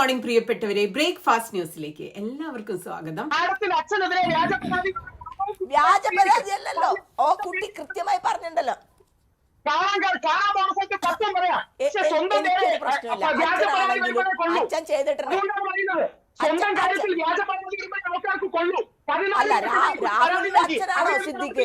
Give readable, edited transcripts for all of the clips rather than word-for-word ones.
Morning പ്രിയപ്പെട്ടവരെ, breakfast ന്യൂസിലേക്ക് എല്ലാവർക്കും സ്വാഗതം. വ്യാജ പരാതിയല്ലല്ലോ, ഓ കുട്ടി കൃത്യമായി പറഞ്ഞിട്ടുണ്ടല്ലോ. എനിക്കൊരു പ്രശ്നമില്ല, അച്ഛനാണെങ്കിലും അച്ഛൻ ചെയ്തിട്ടുണ്ട്. അല്ല, രാഹുലിന്റെ അച്ഛനാണോ സിദ്ദിഖ്?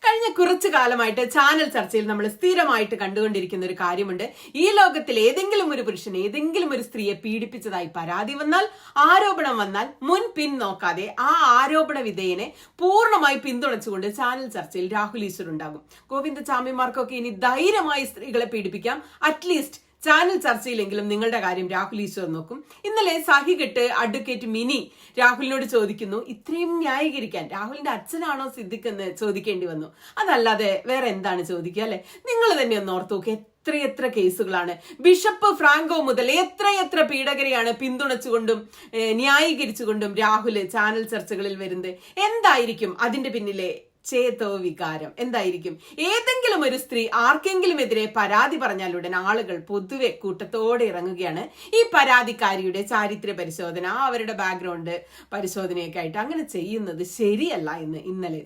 കഴിഞ്ഞ കുറച്ചു കാലമായിട്ട് ചാനൽ ചർച്ചയിൽ നമ്മൾ സ്ഥിരമായിട്ട് കണ്ടുകൊണ്ടിരിക്കുന്ന ഒരു കാര്യമുണ്ട്. ഈ ലോകത്തിൽ ഏതെങ്കിലും ഒരു പുരുഷൻ ഏതെങ്കിലും ഒരു സ്ത്രീയെ പീഡിപ്പിച്ചതായി പരാതി വന്നാൽ, ആരോപണം വന്നാൽ മുൻ പിൻ നോക്കാതെ ആ ആരോപണ വിധേയനെ പൂർണ്ണമായി പിന്തുണച്ചുകൊണ്ട് ചാനൽ ചർച്ചയിൽ രാഹുൽ ഈശ്വർ ഉണ്ടാകും. ഗോവിന്ദചാമിമാർക്കൊക്കെ ഇനി ധൈര്യമായി സ്ത്രീകളെ പീഡിപ്പിക്കാം. അറ്റ്ലീസ്റ്റ് ചാനൽ ചർച്ചയിലെങ്കിലും നിങ്ങളുടെ കാര്യം രാഹുൽ ഈശ്വർ നോക്കും. ഇന്നലെ സഹികെട്ട് അഡ്വക്കേറ്റ് മിനി രാഹുലിനോട് ചോദിക്കുന്നു, ഇത്രയും ന്യായീകരിക്കാൻ രാഹുലിന്റെ അച്ഛനാണോ സിദ്ദിഖ് എന്ന് ചോദിക്കേണ്ടി വന്നു. അതല്ലാതെ വേറെ എന്താണ് ചോദിക്കുക, അല്ലെ? നിങ്ങൾ തന്നെ ഒന്ന് ഓർത്തു നോക്ക്, എത്രയെത്ര കേസുകളാണ്. ബിഷപ്പ് ഫ്രാങ്കോ മുതൽ എത്രയെത്ര പീഡകരെയാണ് പിന്തുണച്ചുകൊണ്ടും ന്യായീകരിച്ചുകൊണ്ടും രാഹുല് ചാനൽ ചർച്ചകളിൽ വരുന്നത്. എന്തായിരിക്കും അതിന്റെ പിന്നിലെ ചേതോ വികാരം? എന്തായിരിക്കും? ഏതെങ്കിലും ഒരു സ്ത്രീ ആർക്കെങ്കിലും എതിരെ പരാതി പറഞ്ഞാൽ ഉടൻ ആളുകൾ പൊതുവെ കൂട്ടത്തോടെ ഇറങ്ങുകയാണ്. ഈ പരാതിക്കാരിയുടെ ചാരിത്ര പരിശോധന, അവരുടെ ബാക്ക്ഗ്രൗണ്ട് പരിശോധനയൊക്കെ ആയിട്ട്. അങ്ങനെ ചെയ്യുന്നത് ശരിയല്ല എന്ന് ഇന്നലെ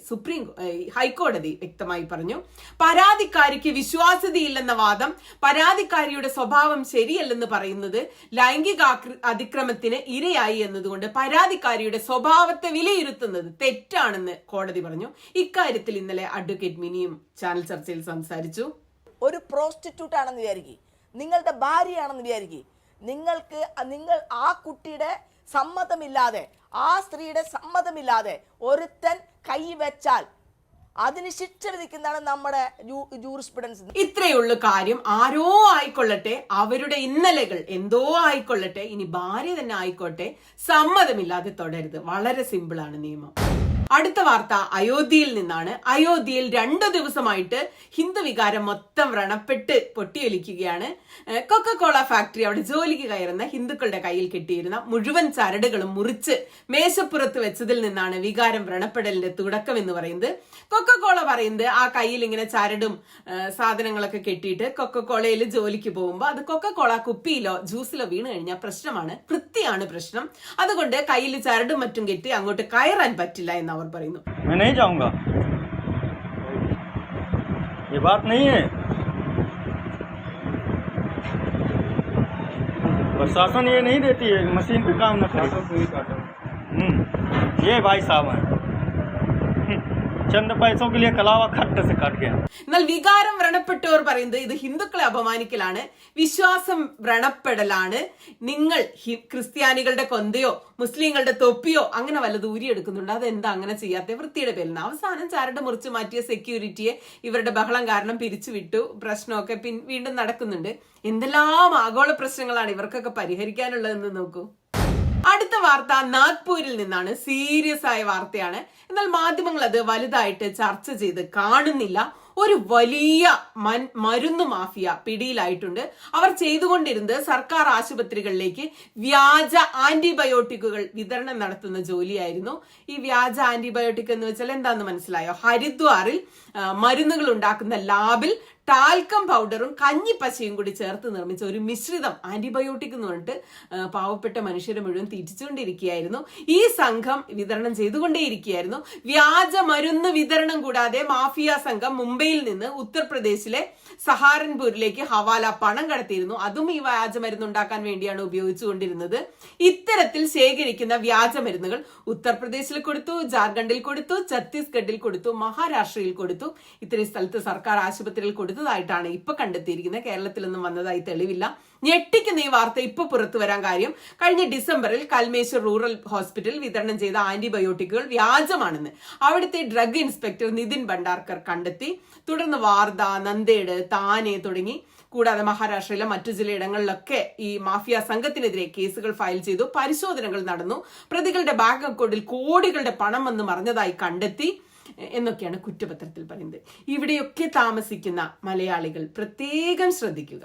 ഹൈക്കോടതി വ്യക്തമായി പറഞ്ഞു. പരാതിക്കാരിക്ക് വിശ്വാസ്യതയില്ലെന്ന വാദം, പരാതിക്കാരിയുടെ സ്വഭാവം ശരിയല്ലെന്ന് പറയുന്നത് ലൈംഗിക അതിക്രമത്തിന് ഇരയായി എന്നതുകൊണ്ട് പരാതിക്കാരിയുടെ സ്വഭാവത്തെ വിലയിരുത്തുന്നത് തെറ്റാണെന്ന് കോടതി പറഞ്ഞു. ഇക്കാര്യത്തിൽ ഇന്നലെ അഡ്വക്കേറ്റ് മിനിയും ചാനൽ ചർച്ചയിൽ സംസാരിച്ചു. ഒരു പ്രോസ്റ്റിറ്റ്യൂട്ട് ആണെന്ന് വിചാരിക്കും, നിങ്ങളുടെ ഭാര്യയാണെന്ന് വിചാരിക്കും, നിങ്ങൾ ആ കുട്ടിയുടെ സമ്മതമില്ലാതെ, ആ സ്ത്രീയുടെ സമ്മതമില്ലാതെ ഒരുത്തൻ കൈവച്ചാൽ അതിന് ശിക്ഷ വിധിക്കുന്നതാണ് നമ്മുടെ ജൂറിസ്പ്രുഡൻസ്. ഇത്രയുള്ള കാര്യം. ആരോ ആയിക്കൊള്ളട്ടെ, അവരുടെ ഇന്നലകൾ എന്തോ ആയിക്കൊള്ളട്ടെ, ഇനി ഭാര്യ തന്നെ ആയിക്കോട്ടെ, സമ്മതമില്ലാതെ തുടരുത്. വളരെ സിമ്പിളാണ് നിയമം. അടുത്ത വാർത്ത അയോധ്യയിൽ നിന്നാണ്. അയോധ്യയിൽ 2 ദിവസമായിട്ട് ഹിന്ദു വികാരം മൊത്തം വ്രണപ്പെട്ട് പൊട്ടിയൊലിക്കുകയാണ്. കൊക്കക്കോള ഫാക്ടറി അവിടെ ജോലിക്ക് കയറുന്ന ഹിന്ദുക്കളുടെ കയ്യിൽ കിട്ടിയിരുന്ന മുഴുവൻ ചരടുകളും മുറിച്ച് മേശപ്പുറത്ത് വെച്ചതിൽ നിന്നാണ് വികാരം വ്രണപ്പെടലിന്റെ തുടക്കം എന്ന് പറയുന്നത്. കൊക്കക്കോള പറയുന്നത് ആ കയ്യിൽ ഇങ്ങനെ ചരടും സാധനങ്ങളൊക്കെ കെട്ടിയിട്ട് കൊക്കക്കോളയിൽ ജോലിക്ക് പോകുമ്പോൾ അത് കൊക്കക്കോള കുപ്പിയിലോ ജ്യൂസിലോ വീണ് കഴിഞ്ഞാൽ പ്രശ്നമാണ്, വൃത്തിയാണ് പ്രശ്നം. അതുകൊണ്ട് കയ്യിൽ ചരടും മറ്റും കെട്ടി അങ്ങോട്ട് കയറാൻ പറ്റില്ല എന്ന് അവർ പറയുന്നു. मैं नहीं जाऊंगा, ये बात नहीं है। प्रशासन ये नहीं देती है मशीन पे काम न करे। ये भाई साहब हैं, ചന്ത പൈസോ के लिए कलावा खट्ट से कट गया. എന്നാൽ വികാരം വ്രണപ്പെട്ടവർ പറയുന്നത് ഇത് ഹിന്ദുക്കളെ അപമാനിക്കലാണ്, വിശ്വാസം വ്രണപ്പെടലാണ്. നിങ്ങൾ ക്രിസ്ത്യാനികളുടെ കൊന്തയോ മുസ്ലിങ്ങളുടെ തൊപ്പിയോ അങ്ങനെ വല്ലത് ഊരിയെടുക്കുന്നുണ്ട്, അതെന്താ അങ്ങനെ ചെയ്യാത്ത? വൃത്തിയുടെ പേരിൽ. അവസാനം ചരട് മുറിച്ച് മാറ്റിയ സെക്യൂരിറ്റിയെ ഇവരുടെ ബഹളം കാരണം പിരിച്ചുവിട്ടു. പ്രശ്നമൊക്കെ വീണ്ടും നടക്കുന്നുണ്ട്. എന്തെല്ലാം ആഗോള പ്രശ്നങ്ങളാണ് ഇവർക്കൊക്കെ പരിഹരിക്കാനുള്ളതെന്ന് നോക്കൂ. അടുത്ത വാർത്ത നാഗ്പൂരിൽ നിന്നാണ്. സീരിയസ് ആയ വാർത്തയാണ്. എന്നാൽ മാധ്യമങ്ങൾ അത് വലുതായിട്ട് ചർച്ച ചെയ്ത് കാണുന്നില്ല. ഒരു വലിയ മരുന്ന് മാഫിയ പിടിയിലായിട്ടുണ്ട്. അവർ ചെയ്തുകൊണ്ടിരുന്നത് സർക്കാർ ആശുപത്രികളിലേക്ക് വ്യാജ ആന്റിബയോട്ടിക്കുകൾ വിതരണം നടത്തുന്ന ജോലിയായിരുന്നു. ഈ വ്യാജ ആന്റിബയോട്ടിക് എന്ന് വെച്ചാൽ എന്താന്ന് മനസ്സിലായോ? ഹരിദ്വാറിൽ മരുന്നുകൾ ഉണ്ടാക്കുന്ന ലാബിൽ ടാൽക്കം പൗഡറും കഞ്ഞിപ്പശയും കൂടി ചേർത്ത് നിർമ്മിച്ച ഒരു മിശ്രിതം ആന്റിബയോട്ടിക് എന്ന് പറഞ്ഞിട്ട് പാവപ്പെട്ട മനുഷ്യരെ മുഴുവൻ തീറ്റിച്ചുകൊണ്ടിരിക്കുകയായിരുന്നു. ഈ സംഘം വിതരണം ചെയ്തുകൊണ്ടേയിരിക്കുകയായിരുന്നു. വ്യാജ മരുന്ന് വിതരണം കൂടാതെ മാഫിയ സംഘം മുംബൈയിൽ നിന്ന് ഉത്തർപ്രദേശിലെ സഹാരൻപൂരിലേക്ക് ഹവാല പണം കടത്തിയിരുന്നു. അതും ഈ വ്യാജമരുന്ന് ഉണ്ടാക്കാൻ വേണ്ടിയാണ് ഉപയോഗിച്ചുകൊണ്ടിരുന്നത്. ഇത്തരത്തിൽ ശേഖരിക്കുന്ന വ്യാജമരുന്നുകൾ ഉത്തർപ്രദേശിൽ കൊടുത്തു, ജാർഖണ്ഡിൽ കൊടുത്തു, ഛത്തീസ്ഗഡിൽ കൊടുത്തു, മഹാരാഷ്ട്രയിൽ കൊടുത്തു. ഇത്രയും സ്ഥലത്ത് സർക്കാർ ആശുപത്രിയിൽ കൊടുത്തതായിട്ടാണ് ഇപ്പൊ കണ്ടെത്തിയിരിക്കുന്നത്. കേരളത്തിലൊന്നും വന്നതായി തെളിവില്ല. ഞെട്ടിക്കുന്ന ഈ വാർത്ത ഇപ്പൊ പുറത്തു വരാൻ കാര്യം, കഴിഞ്ഞ ഡിസംബറിൽ കൽമേശ്വർ റൂറൽ ഹോസ്പിറ്റൽ വിതരണം ചെയ്ത ആന്റിബയോട്ടിക്കുകൾ വ്യാജമാണെന്ന് അവിടുത്തെ ഡ്രഗ് ഇൻസ്പെക്ടർ നിതിൻ ഭണ്ഡാർക്കർ കണ്ടെത്തി. തുടർന്ന് വാർധ, നന്ദേഡ്, താനെ തുടങ്ങി കൂടാതെ മഹാരാഷ്ട്രയിലെ മറ്റു ചിലയിടങ്ങളിലൊക്കെ ഈ മാഫിയ സംഘത്തിനെതിരെ കേസുകൾ ഫയൽ ചെയ്തു. പരിശോധനകൾ നടന്നു. പ്രതികളുടെ ബാങ്ക് അക്കൗണ്ടിൽ കോടികളുടെ പണം വന്ന് മറിഞ്ഞതായി കണ്ടെത്തി എന്നൊക്കെയാണ് കുറ്റപത്രത്തിൽ പറയുന്നത്. ഇവിടെയൊക്കെ താമസിക്കുന്ന മലയാളികൾ പ്രത്യേകം ശ്രദ്ധിക്കുക.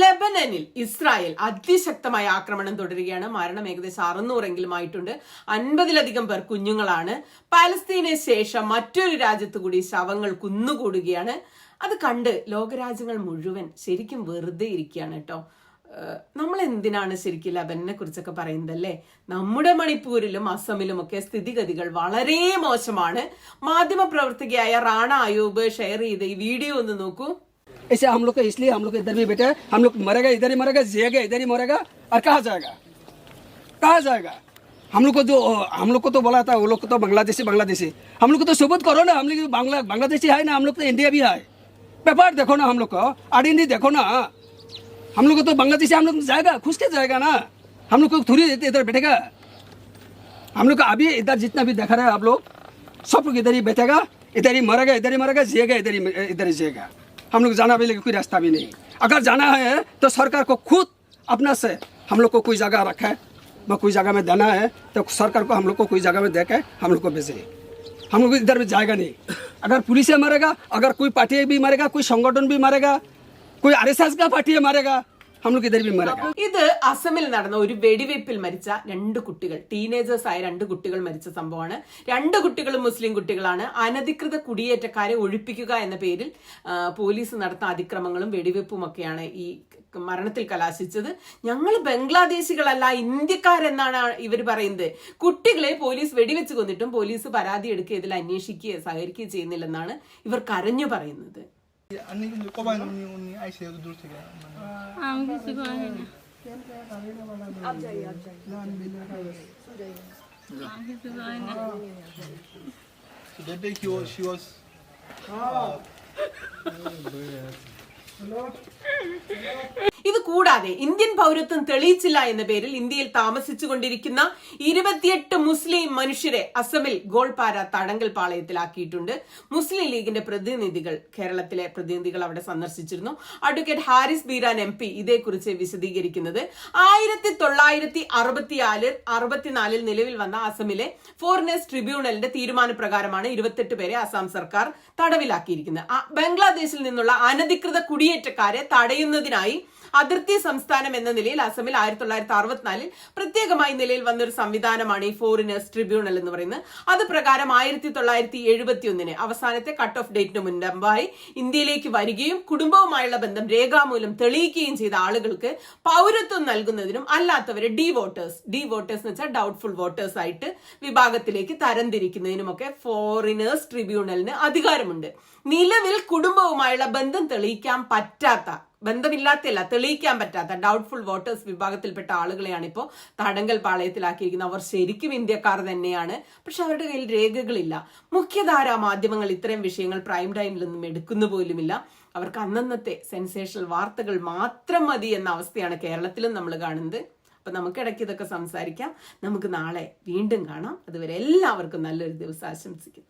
ലെബനനിൽ ഇസ്രായേൽ അതിശക്തമായ ആക്രമണം തുടരുകയാണ്. മരണം ഏകദേശം 600 ആയിട്ടുണ്ട്. 50-ലധികം പേർ കുഞ്ഞുങ്ങളാണ്. പാലസ്തീന് ശേഷം മറ്റൊരു രാജ്യത്തു കൂടി ശവങ്ങൾ കുന്നുകൂടുകയാണ്. അത് കണ്ട് ലോകരാജ്യങ്ങൾ മുഴുവൻ ശരിക്കും വെറുതെ ഇരിക്കുകയാണ് കേട്ടോ. നമ്മൾ എന്തിനാണ് ശരിക്കും ലബനെ കുറിച്ചൊക്കെ പറയുന്നതല്ലേ? നമ്മുടെ മണിപ്പൂരിലും അസമിലും ഒക്കെ സ്ഥിതിഗതികൾ വളരെ മോശമാണ്. മാധ്യമ പ്രവർത്തകയായ റാണ അയൂബ് ഷെയർ ചെയ്ത ഈ വീഡിയോ ഒന്ന് നോക്കൂ. ऐसे हम लोग को इसलिए हम लोग इधर भी बैठे, हम लोग मरेगा इधर ही मरेगा, जिएगा इधर ही मरेगा, और कहाँ जाएगा, कहाँ जाएगा? हम लोग को तो बोला था वो लोग को तो बांग्लादेशी, हम लोग को तो सबूत करो ना, हम लोग बांग्लादेशी है ना, हम लोग तो इंडिया भी है, पेपर देखो ना, हम लोग को आईडेंटिटी देखो ना, हम लोग को तो बांग्लादेशी, हम लोग जाएगा खुश के जाएगा ना, हम लोग को थोड़ी इधर बैठेगा, हम लोग को अभी इधर जितना भी देखा रहा है आप लोग, सब लोग इधर ही बैठेगा, इधर ही मरेगा, जिएगा इधर ही जिएगा। हम लोग जाना भी लेकिन कोई रास्ता भी नहीं, अगर जाना है तो सरकार को खुद अपना से हम लोग को कोई जगह रखा है, कोई जगह में देना है तो सरकार को हम लोग को कोई जगह में देकर हम लोग को भेजे, हम लोग इधर में जाएगा नहीं। अगर पुलिस मरेगा, अगर कोई पार्टी भी मरेगा, कोई संगठन भी मरेगा, कोई RSS का पार्टी मरेगा, हम लोग इधर भी मरेगा। ഇത് അസമിൽ നടന്ന ഒരു വെടിവയ്പിൽ മരിച്ച 2 കുട്ടികൾ, ടീനേജേഴ്സ് ആയ 2 കുട്ടികൾ മരിച്ച സംഭവമാണ്. 2 കുട്ടികളും മുസ്ലിം കുട്ടികളാണ്. അനധികൃത കുടിയേറ്റക്കാരെ ഒഴിപ്പിക്കുക എന്ന പേരിൽ പോലീസ് നടത്തുന്ന അതിക്രമങ്ങളും വെടിവെപ്പും ഒക്കെയാണ് ഈ മരണത്തിൽ കലാശിച്ചത്. ഞങ്ങൾ ബംഗ്ലാദേശികളല്ല, ഇന്ത്യക്കാരെന്നാണ് ഇവർ പറയുന്നത്. കുട്ടികളെ പോലീസ് വെടിവെച്ച് കൊന്നിട്ടും പോലീസ് പരാതി എടുക്കുക, ഇതിൽ അന്വേഷിക്കുകയോ സഹകരിക്കുകയോ ചെയ്യുന്നില്ലെന്നാണ് ഇവർ കരഞ്ഞു പറയുന്നത്. আমি কিছু কবাই না, উনি আইছে দূর থেকে। আমি কিছু কই না। आप जाइए। আমি কিছু কই না। So that day she was ഇത് കൂടാതെ ഇന്ത്യൻ പൗരത്വം തെളിയിച്ചില്ല എന്ന പേരിൽ ഇന്ത്യയിൽ താമസിച്ചുകൊണ്ടിരിക്കുന്ന 28 മുസ്ലിം മനുഷ്യരെ അസമിൽ ഗോൾപാര തടങ്കൽ പാളയത്തിലാക്കിയിട്ടുണ്ട്. മുസ്ലിം ലീഗിന്റെ പ്രതിനിധികൾ, കേരളത്തിലെ പ്രതിനിധികൾ അവിടെ സന്ദർശിച്ചിരുന്നു. അഡ്വക്കേറ്റ് ഹാരിസ് ബീരാൻ MP ഇതേക്കുറിച്ച് വിശദീകരിക്കുന്നത് 1964 നിലവിൽ വന്ന അസമിലെ ഫോറിനേഴ്സ് ട്രിബ്യൂണലിന്റെ തീരുമാനപ്രകാരമാണ് 28 പേരെ അസം സർക്കാർ തടവിലാക്കിയിരിക്കുന്നത്. ബംഗ്ലാദേശിൽ നിന്നുള്ള അനധികൃത കുടിയേറ്റക്കാരെ തടയുന്നതിനായി അതിർത്തി സംസ്ഥാനം എന്ന നിലയിൽ അസമിൽ 1964 പ്രത്യേകമായി നിലയിൽ വന്നൊരു സംവിധാനമാണ് ഈ ഫോറിനേഴ്സ് ട്രിബ്യൂണൽ എന്ന് പറയുന്നത്. അത് പ്രകാരം 1971 അവസാനത്തെ കട്ട് ഓഫ് ഡേറ്റിന് മുൻപായി ഇന്ത്യയിലേക്ക് വരികയും കുടുംബവുമായുള്ള ബന്ധം രേഖാമൂലം തെളിയിക്കുകയും ചെയ്ത ആളുകൾക്ക് പൗരത്വം നൽകുന്നതിനും അല്ലാത്തവരെ ഡി വോട്ടേഴ്സ് എന്ന് വെച്ചാൽ ഡൗട്ട്ഫുൾ വോട്ടേഴ്സ് ആയിട്ട് വിഭാഗത്തിലേക്ക് തരംതിരിക്കുന്നതിനുമൊക്കെ ഫോറിനേഴ്സ് ട്രിബ്യൂണലിന് അധികാരമുണ്ട്. നിലവിൽ കുടുംബവുമായുള്ള ബന്ധം തെളിയിക്കാൻ പറ്റാത്ത, തെളിയിക്കാൻ പറ്റാത്ത ഡൗട്ട്ഫുൾ വോട്ടേഴ്സ് വിഭാഗത്തിൽപ്പെട്ട ആളുകളെയാണ് ഇപ്പോൾ തടങ്കൽ പാളയത്തിലാക്കിയിരിക്കുന്നത്. അവർ ശരിക്കും ഇന്ത്യക്കാർ തന്നെയാണ്, പക്ഷെ അവരുടെ കയ്യിൽ രേഖകളില്ല. മുഖ്യധാരാ മാധ്യമങ്ങൾ ഇത്തരം വിഷയങ്ങൾ പ്രൈം ടൈമിലൊന്നും എടുക്കുന്നു പോലുമില്ല. അവർക്ക് അന്നന്നത്തെ സെൻസേഷണൽ വാർത്തകൾ മാത്രം മതി എന്ന അവസ്ഥയാണ് കേരളത്തിലും നമ്മൾ കാണുന്നത്. അപ്പൊ നമുക്ക് ഇടയ്ക്ക് ഇതൊക്കെ സംസാരിക്കാം. നമുക്ക് നാളെ വീണ്ടും കാണാം. അതുവരെ എല്ലാവർക്കും നല്ലൊരു ദിവസം ആശംസിക്കുന്നു.